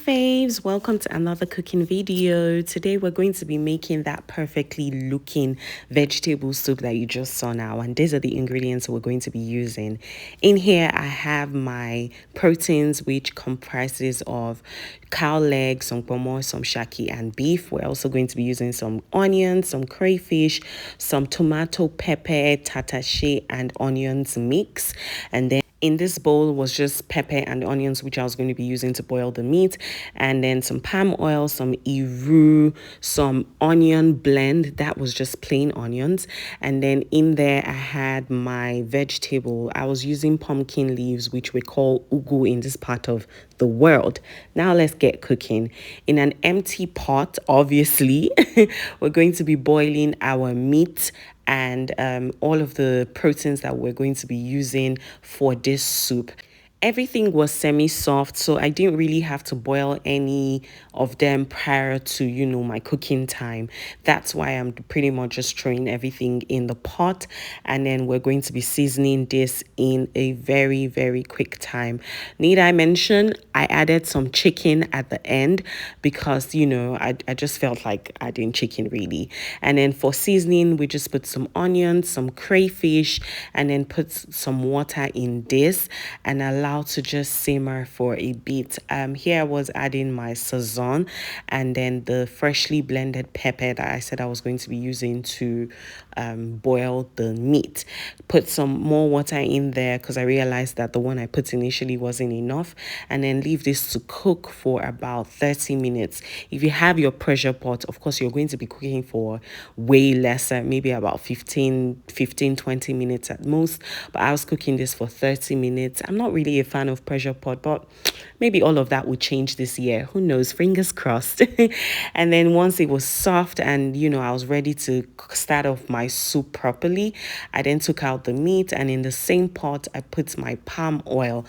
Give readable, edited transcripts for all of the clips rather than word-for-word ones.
faves, welcome to another cooking video. Today we're going to be making that perfectly looking vegetable soup that you just saw now, and these are the ingredients we're going to be using. In here I have my proteins, which comprises of cow legs, some pomo, some shaki, and beef. We're also going to be using some onions, some crayfish, some tomato, pepper, tatashe, and onions mix. And then in this bowl was just pepper and onions, which I was going to be using to boil the meat, and then some palm oil, some iru, some onion blend that was just plain onions, and then in there I had my vegetable. I was using pumpkin leaves, which we call ugu in this part of the world. Now let's get cooking. In an empty pot, obviously, we're going to be boiling our meat and all of the proteins that we're going to be using for this soup. Everything was semi-soft, so I didn't really have to boil any of them prior to, my cooking time. That's why I'm pretty much just throwing everything in the pot, and then we're going to be seasoning this in a very, very quick time. Need I mention, I added some chicken at the end because, I just felt like adding chicken really. And then for seasoning, we just put some onions, some crayfish, and then put some water in this and allow to just simmer for a bit. Here I was adding my sazon and then the freshly blended pepper that I said I was going to be using to boil the meat. Put some more water in there because I realized that the one I put initially wasn't enough, and then leave this to cook for about 30 minutes. If you have your pressure pot, of course you're going to be cooking for way lesser, maybe about 20 minutes at most, but I was cooking this for 30 minutes. I'm not really a fan of pressure pot, but maybe all of that would change this year. Who knows? Fingers crossed. And then once it was soft and, I was ready to start off my soup properly, I then took out the meat, and in the same pot, I put my palm oil.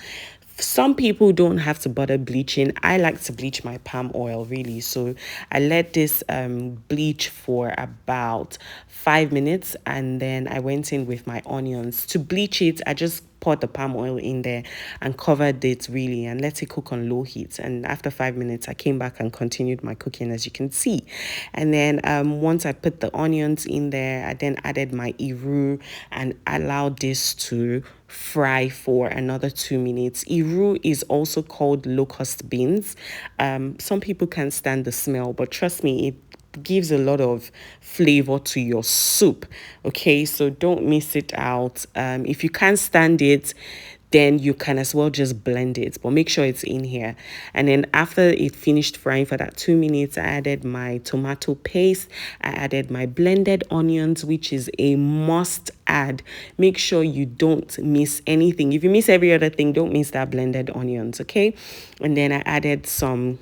Some people don't have to bother bleaching. I like to bleach my palm oil really. So I let this bleach for about 5 minutes, and then I went in with my onions. To bleach it, I just poured the palm oil in there and covered it really and let it cook on low heat. And after 5 minutes, I came back and continued my cooking, as you can see. And then once I put the onions in there, I then added my iru and allowed this to fry for another 2 minutes. Iru is also called locust beans. Some people can't stand the smell, but trust me, it gives a lot of flavor to your soup. Okay, so don't miss it out. If you can't stand it, then you can as well just blend it, but make sure it's in here. And then after it finished frying for that 2 minutes, I added my tomato paste. I added my blended onions, which is a must add. Make sure you don't miss anything. If you miss every other thing, don't miss that blended onions, okay? And then I added some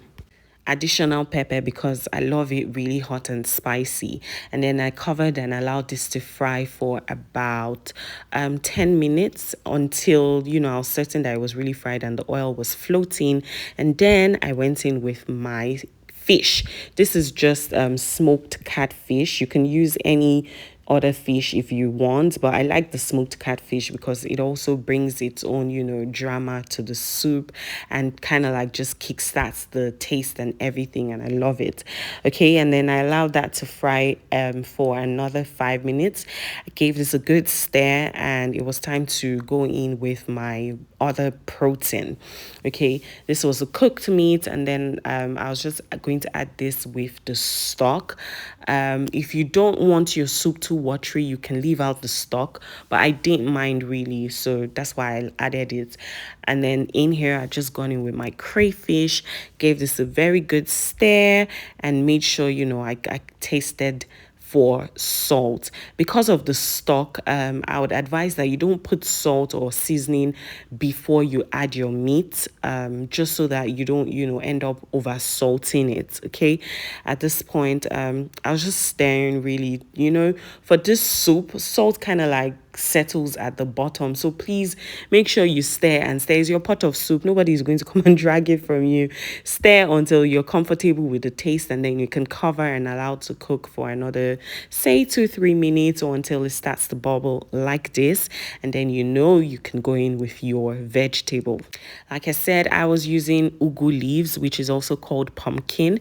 additional pepper because I love it really hot and spicy. And then I covered and allowed this to fry for about 10 minutes until, I was certain that it was really fried and the oil was floating. And then I went in with my fish. This is just smoked catfish. You can use any other fish if you want, but I like the smoked catfish because it also brings its own drama to the soup and kind of like just kickstarts the taste and everything, and I love it. Okay, and then I allowed that to fry for another 5 minutes. I gave this a good stir, and it was time to go in with my other protein. Okay, this was a cooked meat, and then I was just going to add this with the stock. If you don't want your soup too watery, you can leave out the stock, but I didn't mind really, so that's why I added it. And then in here I just gone in with my crayfish, gave this a very good stir, and made sure I tasted for salt. Because of the stock, I would advise that you don't put salt or seasoning before you add your meat, just so that you don't end up over salting it. Okay, at this point I was just stirring really. For this soup, salt kind of like settles at the bottom. So please make sure you stir and stir. It's your pot of soup. Nobody is going to come and drag it from you. Stir until you're comfortable with the taste, and then you can cover and allow to cook for another, say, 2-3 minutes, or until it starts to bubble like this. And then you can go in with your vegetable. Like I said, I was using ugu leaves, which is also called pumpkin.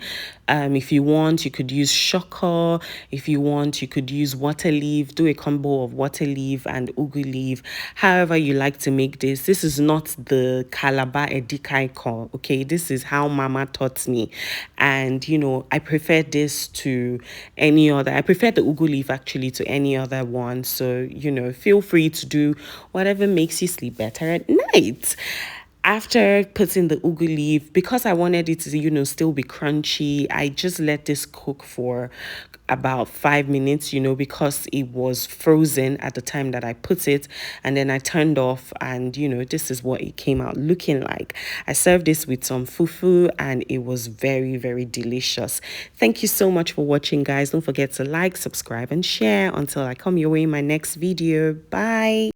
If you want, you could use shoko. If you want, you could use water leaf. Do a combo of water leaf and ugu leaf. However you like to make this. This is not the Calabar Edikaiko, okay? This is how Mama taught me. And, I prefer this to any other. I prefer the ugu leaf actually to any other one. So, feel free to do whatever makes you sleep better at night. After putting the ugu leaf, because I wanted it to, still be crunchy, I just let this cook for about 5 minutes, because it was frozen at the time that I put it. And then I turned off, and, this is what it came out looking like. I served this with some fufu, and it was very, very delicious. Thank you so much for watching, guys. Don't forget to like, subscribe, and share. Until I come your way in my next video. Bye.